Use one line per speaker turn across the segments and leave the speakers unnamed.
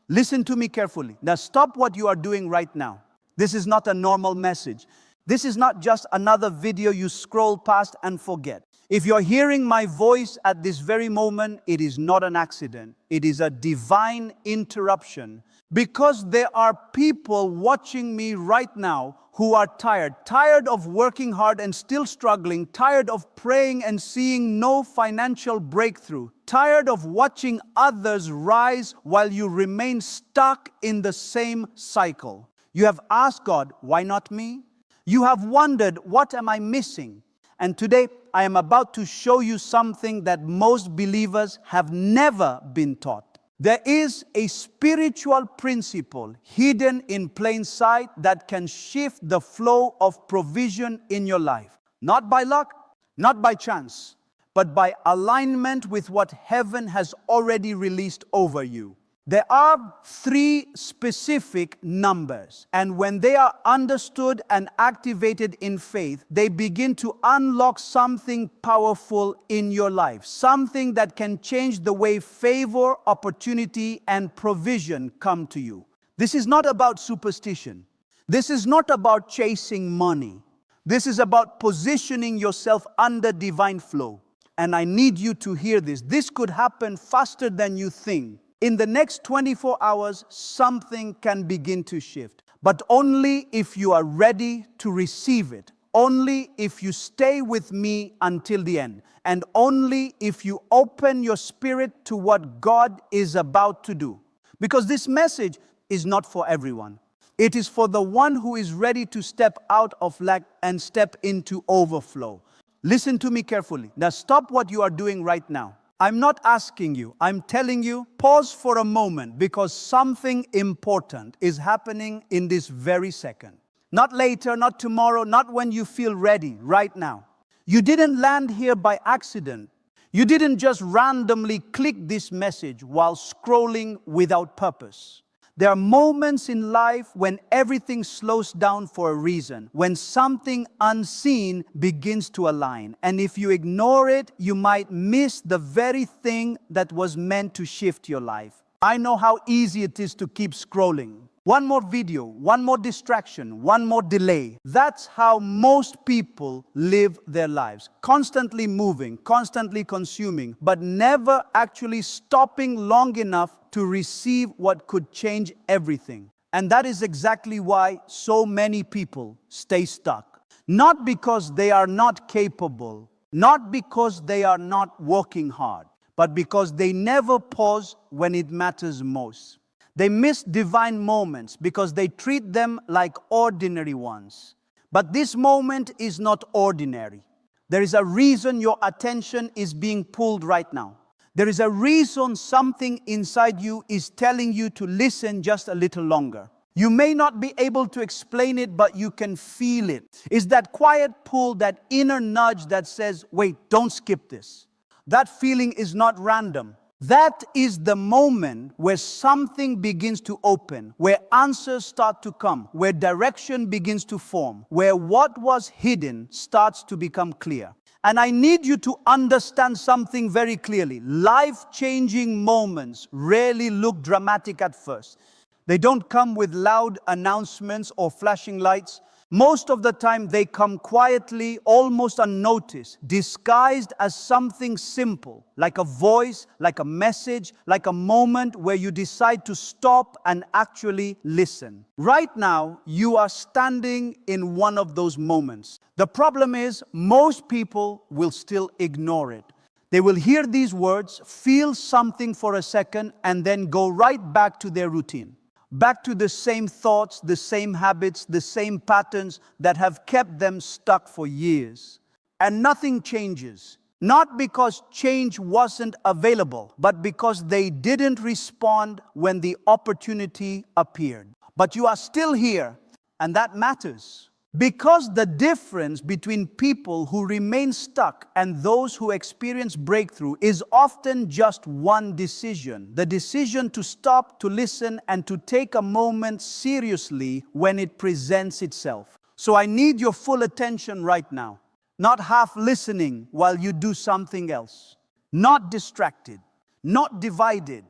Listen to me carefully. Now stop what you are doing right now. This is not a normal message. This is not just another video you scroll past and forget. If you're hearing my voice at this very moment, it is not an accident. It is a divine interruption. Because there are people watching me right now who are tired of working hard and still struggling, tired of praying and seeing no financial breakthrough, tired of watching others rise while you remain stuck in the same cycle. You have asked God, why not me? You have wondered, what am I missing? And today, I am about to show you something that most believers have never been taught. There is a spiritual principle hidden in plain sight that can shift the flow of provision in your life. Not by luck, not by chance, but by alignment with what heaven has already released over you. There are 3 specific numbers, and when they are understood and activated in faith, they begin to unlock something powerful in your life, something that can change the way favor, opportunity, and provision come to you. This is not about superstition. This is not about chasing money. This is about positioning yourself under divine flow. And I need you to hear this. This could happen faster than you think. In the next 24 hours, something can begin to shift. But only if you are ready to receive it. Only if you stay with me until the end. And only if you open your spirit to what God is about to do. Because this message is not for everyone. It is for the one who is ready to step out of lack and step into overflow. Listen to me carefully. Now stop what you are doing right now. I'm not asking you, I'm telling you, pause for a moment because something important is happening in this very second. Not later, not tomorrow, not when you feel ready, right now. You didn't land here by accident. You didn't just randomly click this message while scrolling without purpose. There are moments in life when everything slows down for a reason, when something unseen begins to align. And if you ignore it, you might miss the very thing that was meant to shift your life. I know how easy it is to keep scrolling. One more video, one more distraction, one more delay. That's how most people live their lives. Constantly moving, constantly consuming, but never actually stopping long enough to receive what could change everything. And that is exactly why so many people stay stuck. Not because they are not capable, not because they are not working hard, but because they never pause when it matters most. They miss divine moments because they treat them like ordinary ones. But this moment is not ordinary. There is a reason your attention is being pulled right now. There is a reason something inside you is telling you to listen just a little longer. You may not be able to explain it, but you can feel it. It's that quiet pull, that inner nudge that says, wait, don't skip this. That feeling is not random. That is the moment where something begins to open, where answers start to come, where direction begins to form, where what was hidden starts to become clear. And I need you to understand something very clearly. Life-changing moments rarely look dramatic at first. They don't come with loud announcements or flashing lights. Most of the time, they come quietly, almost unnoticed, disguised as something simple, like a voice, like a message, like a moment where you decide to stop and actually listen. Right now, you are standing in one of those moments. The problem is, most people will still ignore it. They will hear these words, feel something for a second, and then go right back to their routine. Back to the same thoughts, the same habits, the same patterns that have kept them stuck for years. And nothing changes. Not because change wasn't available, but because they didn't respond when the opportunity appeared. But you are still here, and that matters. Because the difference between people who remain stuck and those who experience breakthrough is often just one decision. The decision to stop, to listen, and to take a moment seriously when it presents itself. So I need your full attention right now. Not half listening while you do something else. Not distracted. Not divided.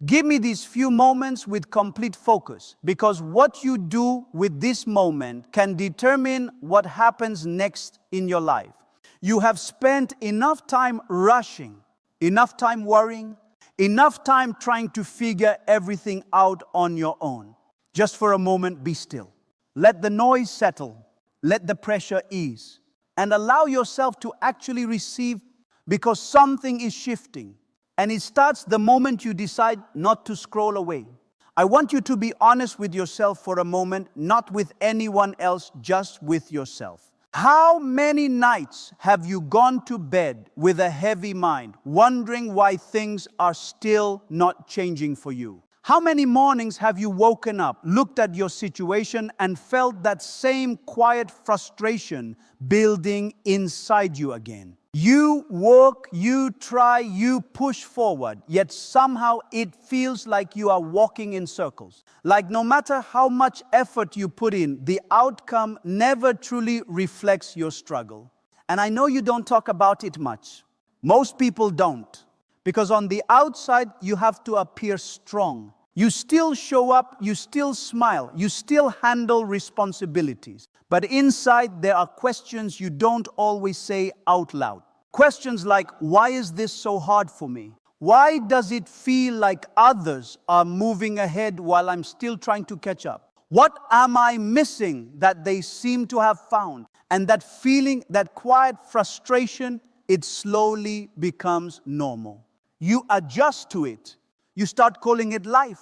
Give me these few moments with complete focus, because what you do with this moment can determine what happens next in your life. You have spent enough time rushing, enough time worrying, enough time trying to figure everything out on your own. Just for a moment, be still. Let the noise settle. Let the pressure ease. And allow yourself to actually receive, because something is shifting. And it starts the moment you decide not to scroll away. I want you to be honest with yourself for a moment, not with anyone else, just with yourself. How many nights have you gone to bed with a heavy mind, wondering why things are still not changing for you? How many mornings have you woken up, looked at your situation, and felt that same quiet frustration building inside you again? You work, you try, you push forward, yet somehow it feels like you are walking in circles. Like no matter how much effort you put in, the outcome never truly reflects your struggle. And I know you don't talk about it much. Most people don't. Because on the outside, you have to appear strong. You still show up, you still smile, you still handle responsibilities. But inside, there are questions you don't always say out loud. Questions like, why is this so hard for me? Why does it feel like others are moving ahead while I'm still trying to catch up? What am I missing that they seem to have found? And that feeling, that quiet frustration, it slowly becomes normal. You adjust to it. You start calling it life.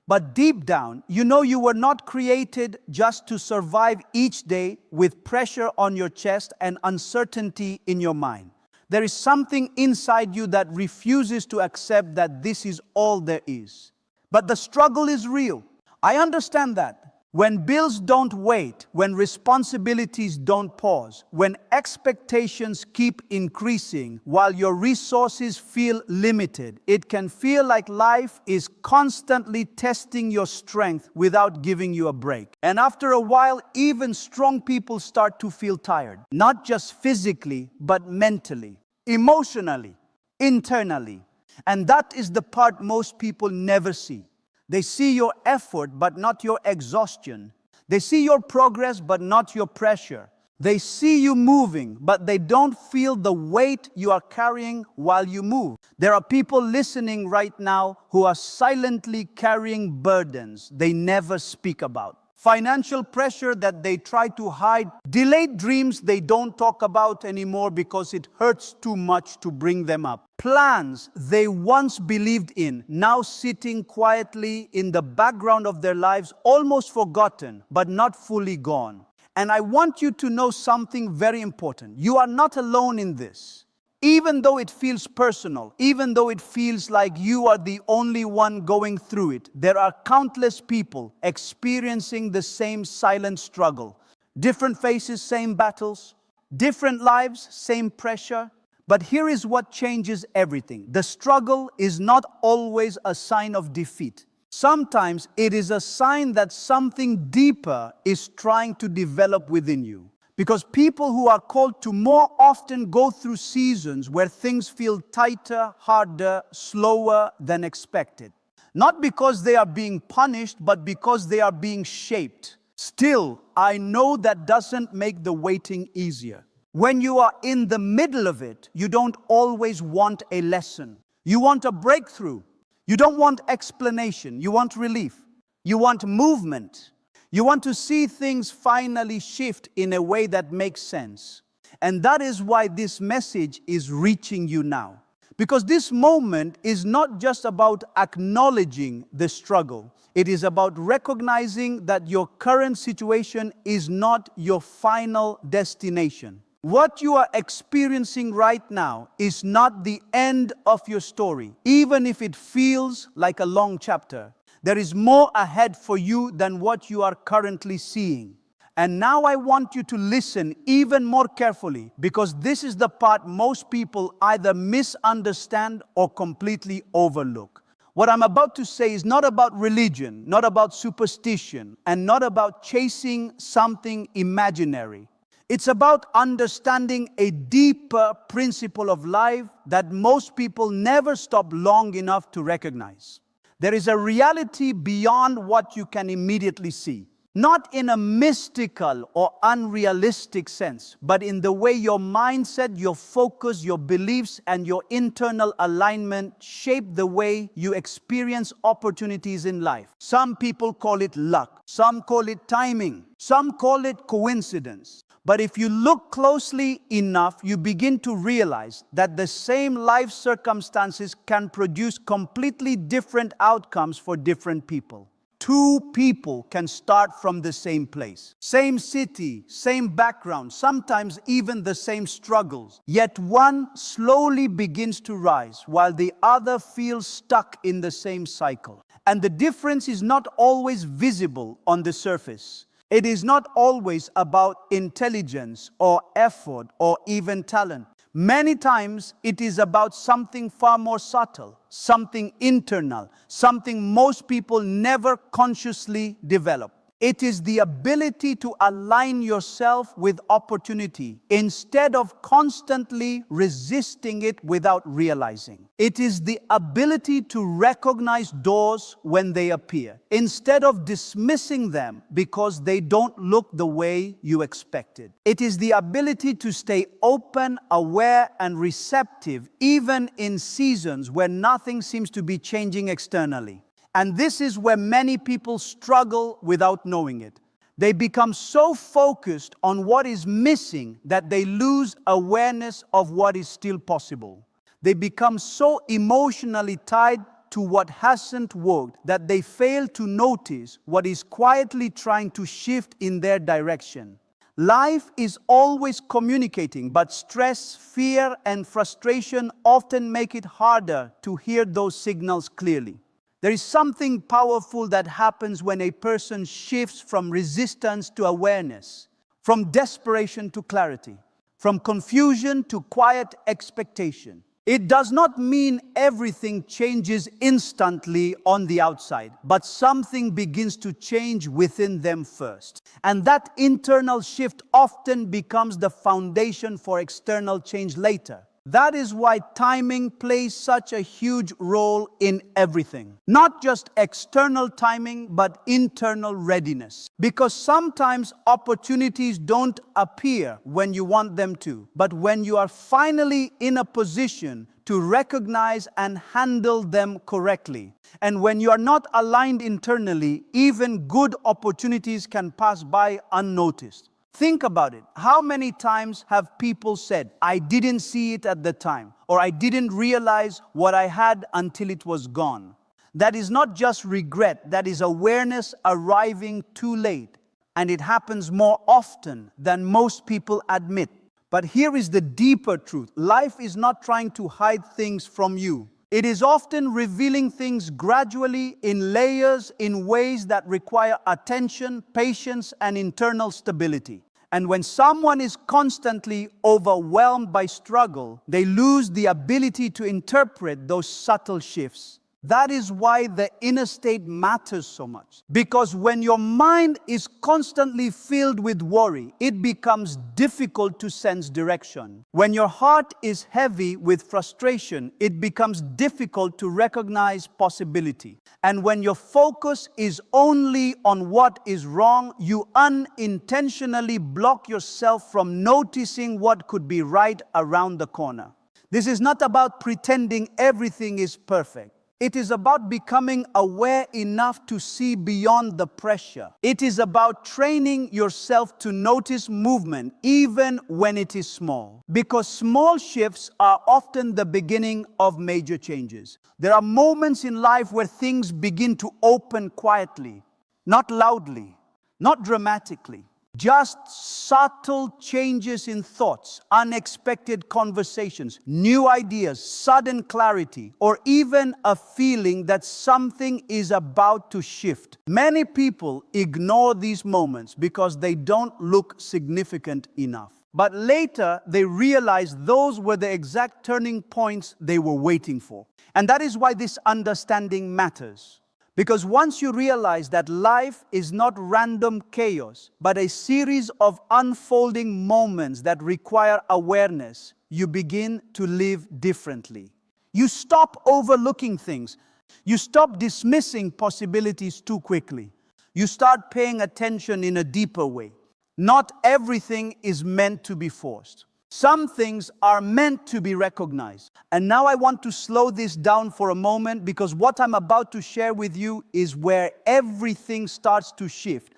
But deep down, you know you were not created just to survive each day with pressure on your chest and uncertainty in your mind. There is something inside you that refuses to accept that this is all there is. But the struggle is real. I understand that. When bills don't wait, when responsibilities don't pause, when expectations keep increasing while your resources feel limited, it can feel like life is constantly testing your strength without giving you a break. And after a while, even strong people start to feel tired, not just physically, but mentally, emotionally, internally. And that is the part most people never see. They see your effort, but not your exhaustion. They see your progress, but not your pressure. They see you moving, but they don't feel the weight you are carrying while you move. There are people listening right now who are silently carrying burdens they never speak about. Financial pressure that they try to hide, delayed dreams they don't talk about anymore because it hurts too much to bring them up. Plans they once believed in, now sitting quietly in the background of their lives, almost forgotten, but not fully gone. And I want you to know something very important. You are not alone in this. Even though it feels personal, even though it feels like you are the only one going through it, there are countless people experiencing the same silent struggle. Different faces, same battles. Different lives, same pressure. But here is what changes everything. The struggle is not always a sign of defeat. Sometimes it is a sign that something deeper is trying to develop within you. Because people who are called to more often go through seasons where things feel tighter, harder, slower than expected. Not because they are being punished, but because they are being shaped. Still, I know that doesn't make the waiting easier. When you are in the middle of it, you don't always want a lesson. You want a breakthrough. You don't want explanation. You want relief. You want movement. You want to see things finally shift in a way that makes sense. And that is why this message is reaching you now. Because this moment is not just about acknowledging the struggle. It is about recognizing that your current situation is not your final destination. What you are experiencing right now is not the end of your story, even if it feels like a long chapter. There is more ahead for you than what you are currently seeing. And now I want you to listen even more carefully, because this is the part most people either misunderstand or completely overlook. What I'm about to say is not about religion, not about superstition, and not about chasing something imaginary. It's about understanding a deeper principle of life that most people never stop long enough to recognize. There is a reality beyond what you can immediately see. Not in a mystical or unrealistic sense, but in the way your mindset, your focus, your beliefs, and your internal alignment shape the way you experience opportunities in life. Some people call it luck. Some call it timing. Some call it coincidence. But if you look closely enough, you begin to realize that the same life circumstances can produce completely different outcomes for different people. Two people can start from the same place, same city, same background, sometimes even the same struggles. Yet one slowly begins to rise while the other feels stuck in the same cycle. And the difference is not always visible on the surface. It is not always about intelligence or effort or even talent. Many times it is about something far more subtle, something internal, something most people never consciously develop. It is the ability to align yourself with opportunity instead of constantly resisting it without realizing. It is the ability to recognize doors when they appear instead of dismissing them because they don't look the way you expected. It is the ability to stay open, aware, and receptive even in seasons where nothing seems to be changing externally. And this is where many people struggle without knowing it. They become so focused on what is missing that they lose awareness of what is still possible. They become so emotionally tied to what hasn't worked that they fail to notice what is quietly trying to shift in their direction. Life is always communicating, but stress, fear, and frustration often make it harder to hear those signals clearly. There is something powerful that happens when a person shifts from resistance to awareness, from desperation to clarity, from confusion to quiet expectation. It does not mean everything changes instantly on the outside, but something begins to change within them first. And that internal shift often becomes the foundation for external change later. That is why timing plays such a huge role in everything. Not just external timing, but internal readiness. Because sometimes opportunities don't appear when you want them to, but when you are finally in a position to recognize and handle them correctly. And when you are not aligned internally, even good opportunities can pass by unnoticed. Think about it. How many times have people said, "I didn't see it at the time," or "I didn't realize what I had until it was gone"? That is not just regret, that is awareness arriving too late. And it happens more often than most people admit. But here is the deeper truth. Life is not trying to hide things from you. It is often revealing things gradually in layers, in ways that require attention, patience, and internal stability. And when someone is constantly overwhelmed by struggle, they lose the ability to interpret those subtle shifts. That is why the inner state matters so much. Because when your mind is constantly filled with worry, it becomes difficult to sense direction. When your heart is heavy with frustration, it becomes difficult to recognize possibility. And when your focus is only on what is wrong, you unintentionally block yourself from noticing what could be right around the corner. This is not about pretending everything is perfect. It is about becoming aware enough to see beyond the pressure. It is about training yourself to notice movement even when it is small. Because small shifts are often the beginning of major changes. There are moments in life where things begin to open quietly, not loudly, not dramatically. Just subtle changes in thoughts, unexpected conversations, new ideas, sudden clarity, or even a feeling that something is about to shift. Many people ignore these moments because they don't look significant enough. But later, they realize those were the exact turning points they were waiting for. And that is why this understanding matters. Because once you realize that life is not random chaos, but a series of unfolding moments that require awareness, you begin to live differently. You stop overlooking things. You stop dismissing possibilities too quickly. You start paying attention in a deeper way. Not everything is meant to be forced. Some things are meant to be recognized. And now I want to slow this down for a moment, because what I'm about to share with you is where everything starts to shift.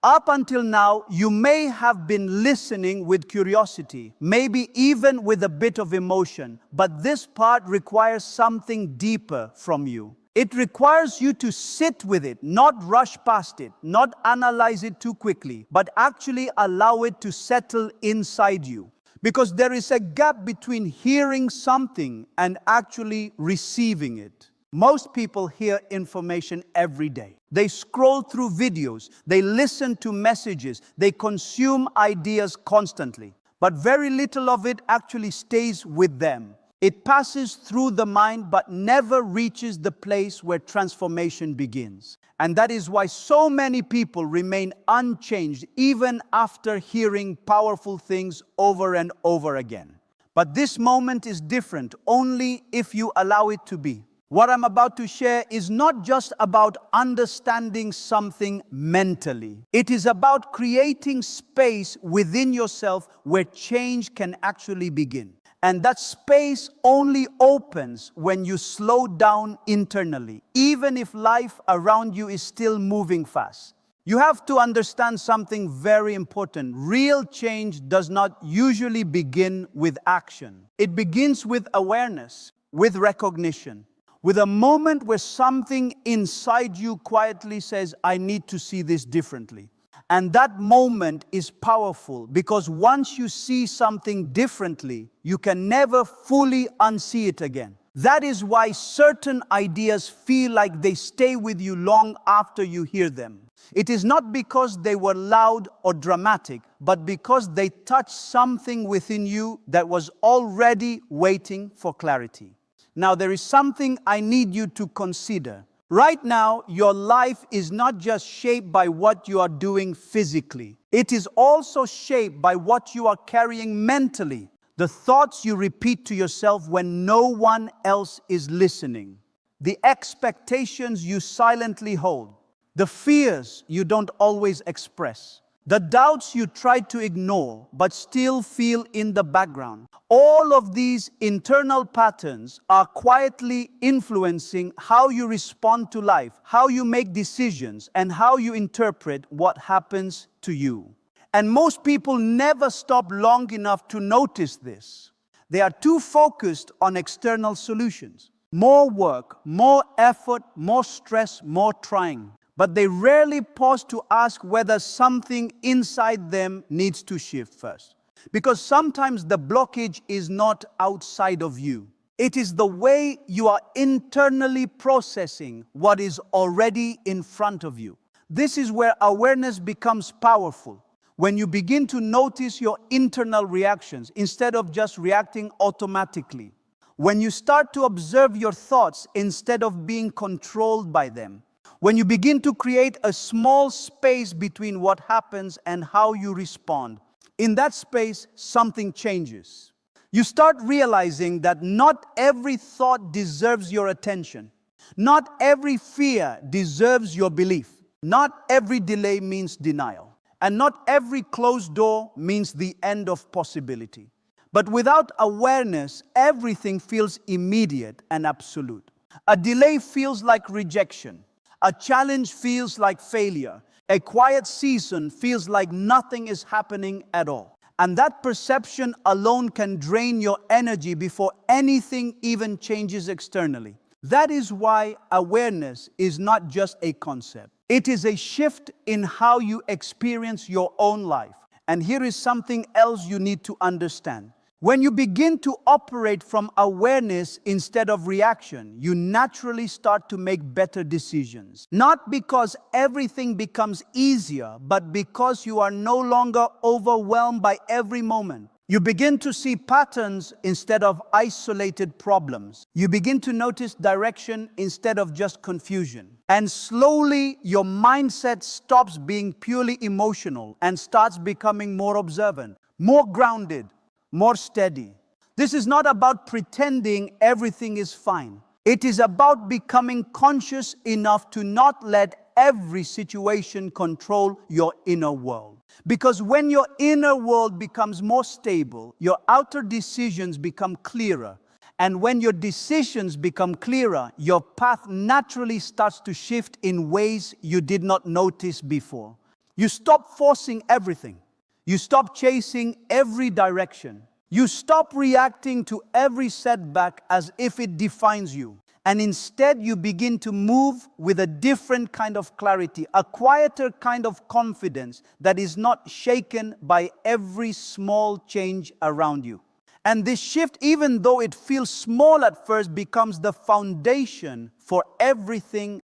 Up until now, you may have been listening with curiosity, maybe even with a bit of emotion, but this part requires something deeper from you. It requires you to sit with it, not rush past it, not analyze it too quickly, but actually allow it to settle inside you. Because there is a gap between hearing something and actually receiving it. Most people hear information every day. They scroll through videos, they listen to messages, they consume ideas constantly. But very little of it actually stays with them. It passes through the mind but never reaches the place where transformation begins. And that is why so many people remain unchanged even after hearing powerful things over and over again. But this moment is different only if you allow it to be. What I'm about to share is not just about understanding something mentally. It is about creating space within yourself where change can actually begin. And that space only opens when you slow down internally, even if life around you is still moving fast. You have to understand something very important. Real change does not usually begin with action. It begins with awareness, with recognition, with a moment where something inside you quietly says, I need to see this differently. And that moment is powerful, because once you see something differently, you can never fully unsee it again. That is why certain ideas feel like they stay with you long after you hear them. It is not because they were loud or dramatic, but because they touched something within you that was already waiting for clarity. Now, there is something I need you to consider. Right now, your life is not just shaped by what you are doing physically. It is also shaped by what you are carrying mentally. The thoughts you repeat to yourself when no one else is listening. The expectations you silently hold. The fears you don't always express. The doubts you try to ignore but still feel in the background. All of these internal patterns are quietly influencing how you respond to life, how you make decisions, and how you interpret what happens to you. And most people never stop long enough to notice this. They are too focused on external solutions. More work, more effort, more stress, more trying. But they rarely pause to ask whether something inside them needs to shift first. Because sometimes the blockage is not outside of you. It is the way you are internally processing what is already in front of you. This is where awareness becomes powerful. When you begin to notice your internal reactions instead of just reacting automatically. When you start to observe your thoughts instead of being controlled by them. When you begin to create a small space between what happens and how you respond, in that space, something changes. You start realizing that not every thought deserves your attention. Not every fear deserves your belief. Not every delay means denial. And not every closed door means the end of possibility. But without awareness, everything feels immediate and absolute. A delay feels like rejection. A challenge feels like failure. A quiet season feels like nothing is happening at all. And that perception alone can drain your energy before anything even changes externally. That is why awareness is not just a concept. It is a shift in how you experience your own life. And here is something else you need to understand. When you begin to operate from awareness instead of reaction, you naturally start to make better decisions. Not because everything becomes easier, but because you are no longer overwhelmed by every moment. You begin to see patterns instead of isolated problems. You begin to notice direction instead of just confusion. And slowly, your mindset stops being purely emotional and starts becoming more observant, more grounded, more steady. This is not about pretending everything is fine. It is about becoming conscious enough to not let every situation control your inner world. Because when your inner world becomes more stable, your outer decisions become clearer. And when your decisions become clearer, your path naturally starts to shift in ways you did not notice before. You stop forcing everything. You stop chasing every direction. You stop reacting to every setback as if it defines you. And instead, you begin to move with a different kind of clarity, a quieter kind of confidence that is not shaken by every small change around you. And this shift, even though it feels small at first, becomes the foundation for everything